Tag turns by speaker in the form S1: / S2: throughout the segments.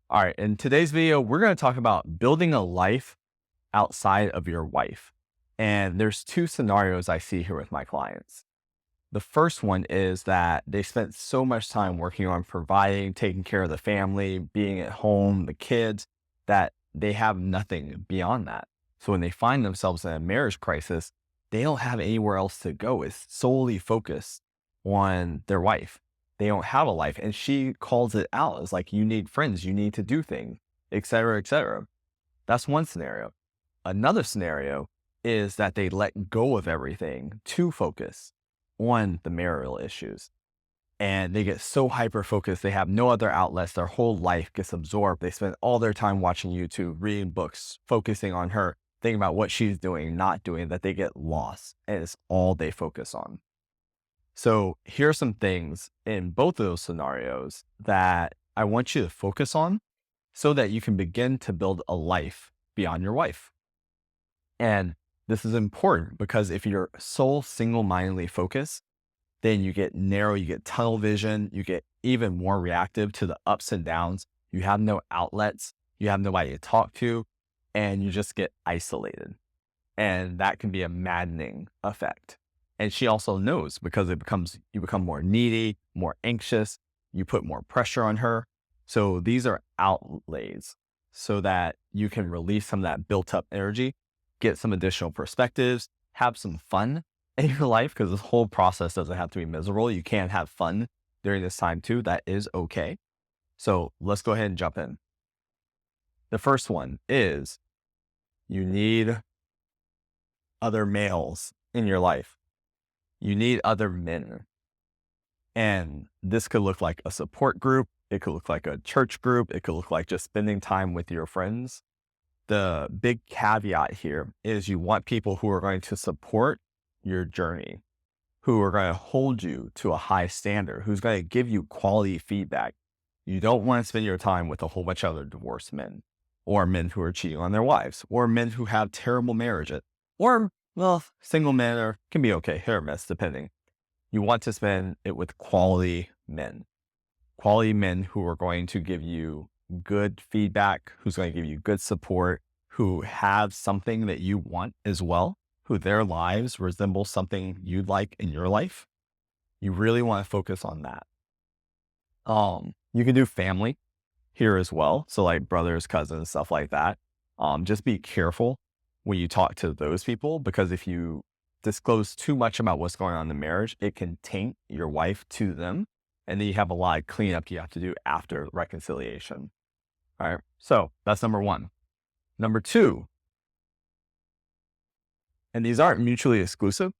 S1: All right, in today's video, we're going to talk about building a life outside of your wife. And there's two scenarios I see here with my clients. The first one is that they spent so much time working on providing, taking care of the family, being at home, the kids, that they have nothing beyond that. So when they find themselves in a marriage crisis, they don't have anywhere else to go. It's solely focused on their wife. They don't have a life. And she calls it out as like, you need friends, you need to do things, et cetera, et cetera. That's one scenario. Another scenario is that they let go of everything to focus on the marital issues. And they get so hyper focused, they have no other outlets. Their whole life gets absorbed. They spend all their time watching YouTube, reading books, focusing on her, thinking about what she's doing, not doing, that they get lost. And it's all they focus on. So here are some things in both of those scenarios that I want you to focus on so that you can begin to build a life beyond your wife. And this is important because if you're so single-mindedly focused, then you get narrow, you get tunnel vision, you get even more reactive to the ups and downs. You have no outlets, you have nobody to talk to, and you just get isolated. And that can be a maddening effect. And she also knows because you become more needy, more anxious, you put more pressure on her. So these are outlays so that you can release some of that built up energy, get some additional perspectives, have some fun in your life because this whole process doesn't have to be miserable. You can have fun during this time too. That is okay. So let's go ahead and jump in. The first one is you need other males in your life. You need other men. And this could look like a support group. It could look like a church group. It could look like just spending time with your friends. The big caveat here is you want people who are going to support your journey, who are going to hold you to a high standard, who's going to give you quality feedback. You don't want to spend your time with a whole bunch of other divorced men or men who are cheating on their wives or men who have terrible marriages or, well, single men can be okay, hit or miss, depending. You want to spend it with quality men who are going to give you good feedback, who's going to give you good support, who have something that you want as well, who their lives resemble something you'd like in your life. You really want to focus on that. You can do family here as well. So like brothers, cousins, stuff like that. Just be careful when you talk to those people, because if you disclose too much about what's going on in the marriage, it can taint your wife to them. And then you have a lot of cleanup you have to do after reconciliation. All right. So that's number one. Number two, and these aren't mutually exclusive,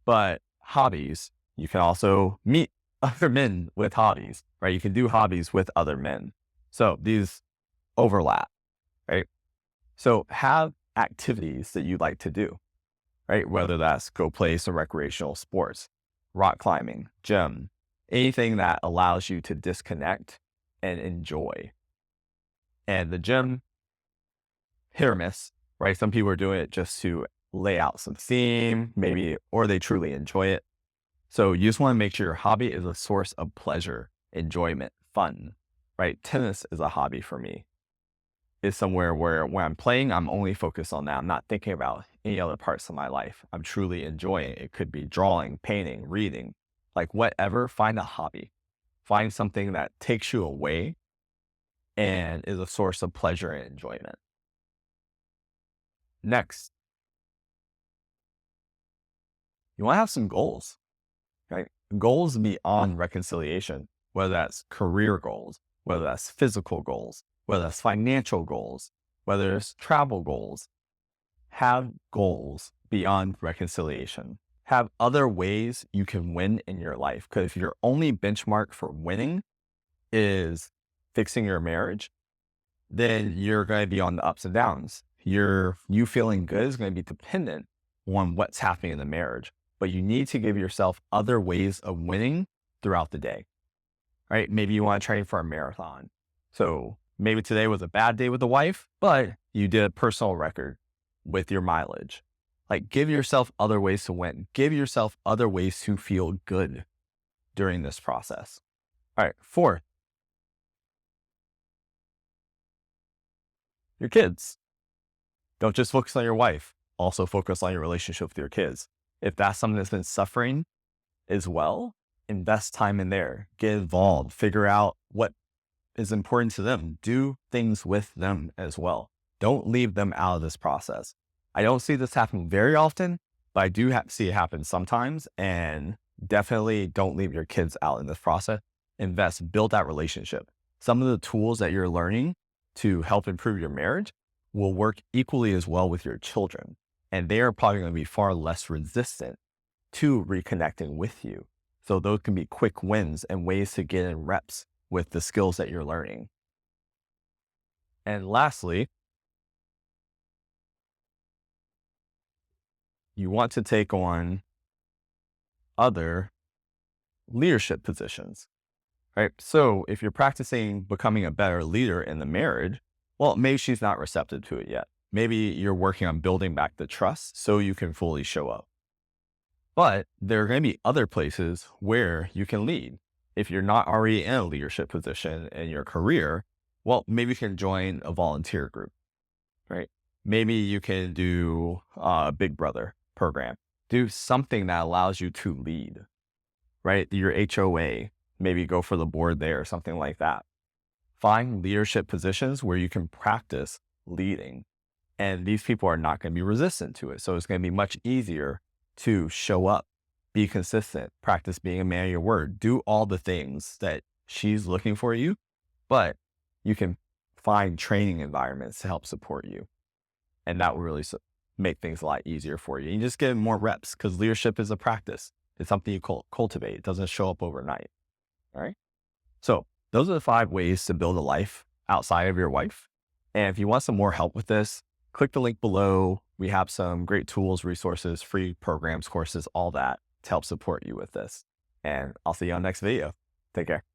S1: but hobbies. You can also meet other men with hobbies, right? You can do hobbies with other men. So these overlap, right? So have activities that you like to do, right? Whether that's go play some recreational sports, rock climbing, gym, anything that allows you to disconnect and enjoy. And the gym, hit or miss, right? Some people are doing it just to lay out some theme, maybe, or they truly enjoy it. So you just want to make sure your hobby is a source of pleasure, enjoyment, fun, right? Tennis is a hobby for me. It's somewhere where when I'm playing, I'm only focused on that. I'm not thinking about any other parts of my life. I'm truly enjoying it. It could be drawing, painting, reading, like whatever. Find a hobby. Find something that takes you away and is a source of pleasure and enjoyment. Next, you want to have some goals, right? Goals beyond reconciliation, whether that's career goals, whether that's physical goals, whether that's financial goals, whether it's travel goals. Have goals beyond reconciliation. Have other ways you can win in your life. Because if your only benchmark for winning is fixing your marriage, then you're going to be on the ups and downs. You feeling good is going to be dependent on what's happening in the marriage. But you need to give yourself other ways of winning throughout the day, right? Maybe you want to train for a marathon. So maybe today was a bad day with the wife, but you did a personal record with your mileage. Like, give yourself other ways to win. Give yourself other ways to feel good during this process. All right. Fourth, Your kids. Don't just focus on your wife. Also focus on your relationship with your kids. If that's something that's been suffering as well, invest time in there. Get involved. Figure out what is important to them. Do things with them as well. Don't leave them out of this process. I don't see this happen very often, but I do see it happen sometimes. And definitely don't leave your kids out in this process. Invest, build that relationship. Some of the tools that you're learning to help improve your marriage will work equally as well with your children. And they are probably going to be far less resistant to reconnecting with you. So those can be quick wins and ways to get in reps with the skills that you're learning. And lastly, you want to take on other leadership positions, right? So if you're practicing becoming a better leader in the marriage, well, maybe she's not receptive to it yet. Maybe you're working on building back the trust so you can fully show up. But there are going to be other places where you can lead. If you're not already in a leadership position in your career, well, maybe you can join a volunteer group, right? Maybe you can do a Big Brother program. Do something that allows you to lead, right? Your HOA, maybe go for the board there or something like that. Find leadership positions where you can practice leading. And these people are not going to be resistant to it. So it's going to be much easier to show up, be consistent, practice being a man of your word, do all the things that she's looking for you, but you can find training environments to help support you. And that will really make things a lot easier for you. You just get more reps because leadership is a practice. It's something you cultivate. It doesn't show up overnight. All right. So those are the 5 ways to build a life outside of your wife. And if you want some more help with this, click the link below. We have some great tools, resources, free programs, courses, all that to help support you with this. And I'll see you on the next video. Take care.